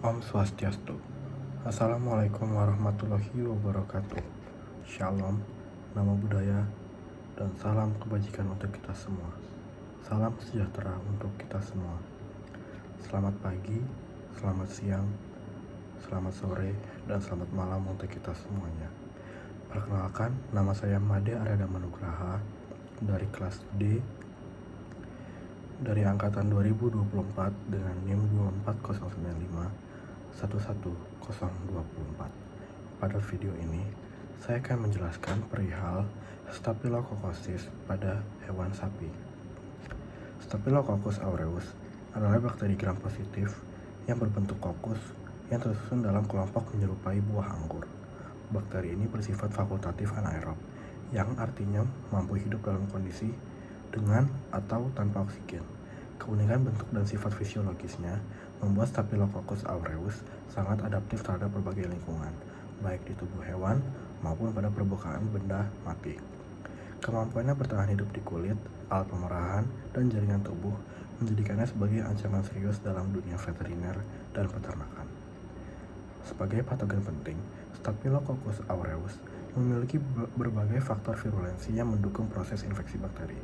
Om Swastiastu. Assalamualaikum warahmatullahi wabarakatuh. Shalom, nama budaya, dan salam kebajikan untuk kita semua. Salam sejahtera untuk kita semua. Selamat pagi, selamat siang, selamat sore, dan selamat malam untuk kita semuanya. Perkenalkan, nama saya Made Aryada Manugraha dari kelas D dari angkatan 2024 dengan NIM 24095-11024. Pada video ini, saya akan menjelaskan perihal Staphylococcus pada hewan sapi. Staphylococcus aureus adalah bakteri gram positif yang berbentuk kokus yang tersusun dalam kelompok menyerupai buah anggur. Bakteri ini bersifat fakultatif anaerob, yang artinya mampu hidup dalam kondisi dengan atau tanpa oksigen. Keunikan bentuk dan sifat fisiologisnya membuat Staphylococcus aureus sangat adaptif terhadap berbagai lingkungan, baik di tubuh hewan maupun pada permukaan benda mati. Kemampuannya bertahan hidup di kulit, alat pemerahan, dan jaringan tubuh menjadikannya sebagai ancaman serius dalam dunia veteriner dan peternakan. Sebagai patogen penting, Staphylococcus aureus memiliki berbagai faktor virulensi yang mendukung proses infeksi bakteri.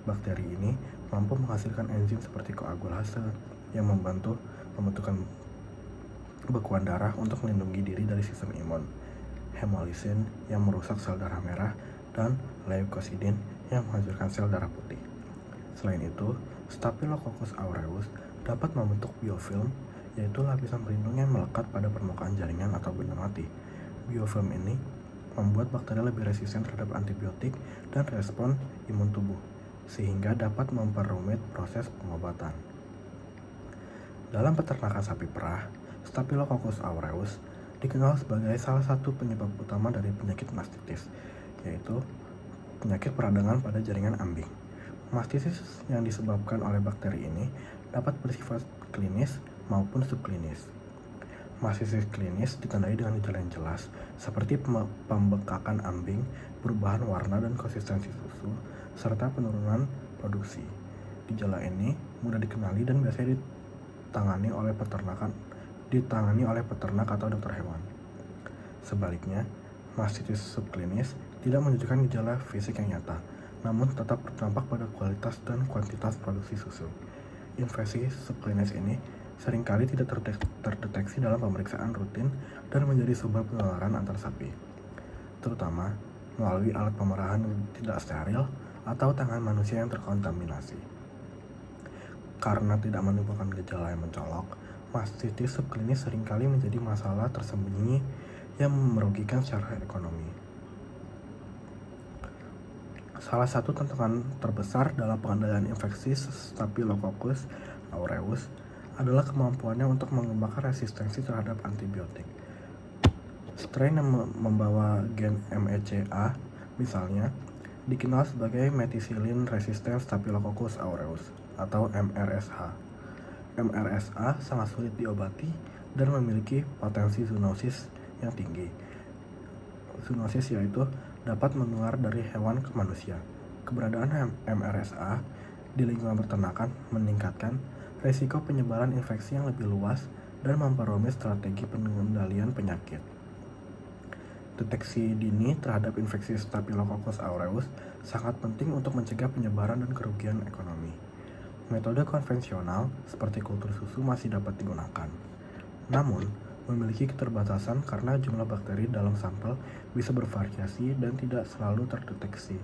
Bakteri ini mampu menghasilkan enzim seperti koagulase yang membantu pembentukan bekuan darah untuk melindungi diri dari sistem imun, hemolisin yang merusak sel darah merah, dan leukosidin yang menghancurkan sel darah putih. Selain itu, Staphylococcus aureus dapat membentuk biofilm, yaitu lapisan pelindung yang melekat pada permukaan jaringan atau benda mati. Biofilm ini membuat bakteri lebih resisten terhadap antibiotik dan respon imun tubuh, sehingga dapat memperumit proses pengobatan. Dalam peternakan sapi perah, Staphylococcus aureus dikenal sebagai salah satu penyebab utama dari penyakit mastitis, yaitu penyakit peradangan pada jaringan ambing. Mastitis yang disebabkan oleh bakteri ini dapat bersifat klinis maupun subklinis. Mastitis klinis ditandai dengan gejala yang jelas, seperti pembekakan ambing, perubahan warna dan konsistensi susu, serta penurunan produksi. Gejala ini mudah dikenali dan biasanya ditangani oleh peternak atau dokter hewan. Sebaliknya, mastitis subklinis tidak menunjukkan gejala fisik yang nyata, namun tetap berdampak pada kualitas dan kuantitas produksi susu. Infeksi subklinis ini seringkali tidak terdeteksi dalam pemeriksaan rutin dan menjadi sumber penularan antar sapi, terutama melalui alat pemerahan yang tidak steril atau tangan manusia yang terkontaminasi. Karena tidak menimbulkan gejala yang mencolok, mastitis subklinis seringkali menjadi masalah tersembunyi yang merugikan secara ekonomi. Salah satu tantangan terbesar dalam pengendalian infeksi Staphylococcus aureus adalah kemampuannya untuk mengembangkan resistensi terhadap antibiotik. Strain yang membawa gen MECA, misalnya, dikenal sebagai Methicillin Resistant Staphylococcus aureus atau MRSA. MRSA sangat sulit diobati dan memiliki potensi zoonosis yang tinggi. Zoonosis yaitu dapat menular dari hewan ke manusia. Keberadaan MRSA di lingkungan peternakan meningkatkan risiko penyebaran infeksi yang lebih luas dan memperumit strategi pengendalian penyakit. Deteksi dini terhadap infeksi Staphylococcus aureus sangat penting untuk mencegah penyebaran dan kerugian ekonomi. Metode konvensional seperti kultur susu masih dapat digunakan, namun memiliki keterbatasan karena jumlah bakteri dalam sampel bisa bervariasi dan tidak selalu terdeteksi.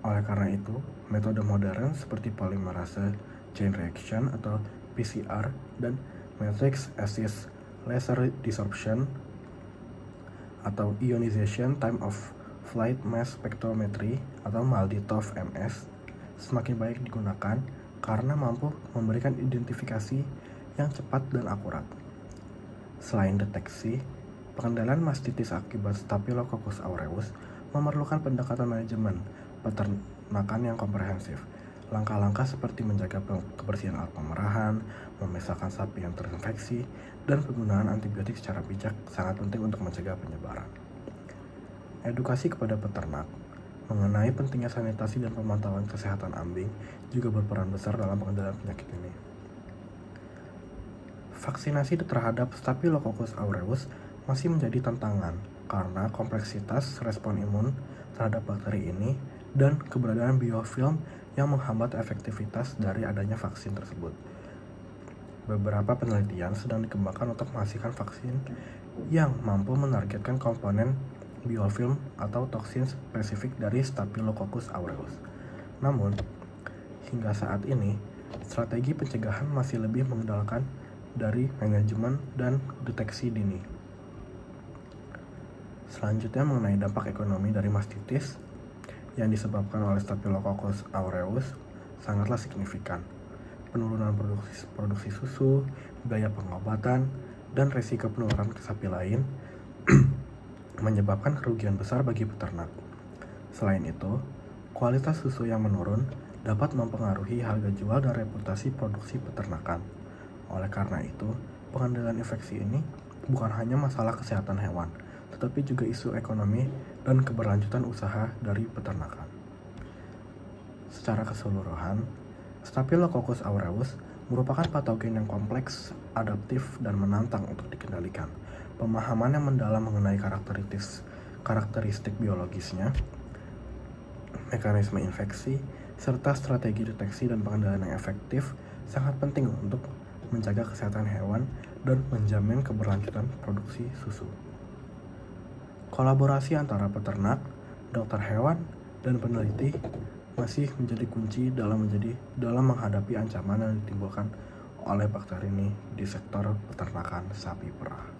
Oleh karena itu, metode modern seperti polymerase chain reaction atau PCR dan matrix assist laser desorption atau ionization time of flight mass spectrometry atau MALDI-TOF MS semakin baik digunakan karena mampu memberikan identifikasi yang cepat dan akurat. Selain deteksi, pengendalian mastitis akibat Staphylococcus aureus memerlukan pendekatan manajemen peternakan yang komprehensif. Langkah-langkah seperti menjaga kebersihan alat pemerahan, memisahkan sapi yang terinfeksi, dan penggunaan antibiotik secara bijak sangat penting untuk mencegah penyebaran. Edukasi kepada peternak mengenai pentingnya sanitasi dan pemantauan kesehatan ambing juga berperan besar dalam pengendalian penyakit ini. Vaksinasi terhadap Staphylococcus aureus masih menjadi tantangan karena kompleksitas respon imun terhadap bakteri ini dan keberadaan biofilm yang menghambat efektivitas dari adanya vaksin tersebut. Beberapa penelitian sedang dikembangkan untuk menghasilkan vaksin yang mampu menargetkan komponen biofilm atau toksin spesifik dari Staphylococcus aureus. Namun, hingga saat ini, strategi pencegahan masih lebih mengandalkan dari manajemen dan deteksi dini. Selanjutnya mengenai dampak ekonomi dari mastitis yang disebabkan oleh Staphylococcus aureus sangatlah signifikan. Penurunan produksi susu, biaya pengobatan, dan resiko penularan ke sapi lain menyebabkan kerugian besar bagi peternak. Selain itu, kualitas susu yang menurun dapat mempengaruhi harga jual dan reputasi produksi peternakan. Oleh karena itu, pengendalian infeksi ini bukan hanya masalah kesehatan hewan, tetapi juga isu ekonomi dan keberlanjutan usaha dari peternakan. Secara keseluruhan, Staphylococcus aureus merupakan patogen yang kompleks, adaptif, dan menantang untuk dikendalikan. Pemahaman yang mendalam mengenai karakteristik biologisnya, mekanisme infeksi, serta strategi deteksi dan pengendalian yang efektif sangat penting untuk menjaga kesehatan hewan dan menjamin keberlanjutan produksi susu. Kolaborasi antara peternak, dokter hewan, dan peneliti masih menjadi kunci dalam menghadapi ancaman yang ditimbulkan oleh bakteri ini di sektor peternakan sapi perah.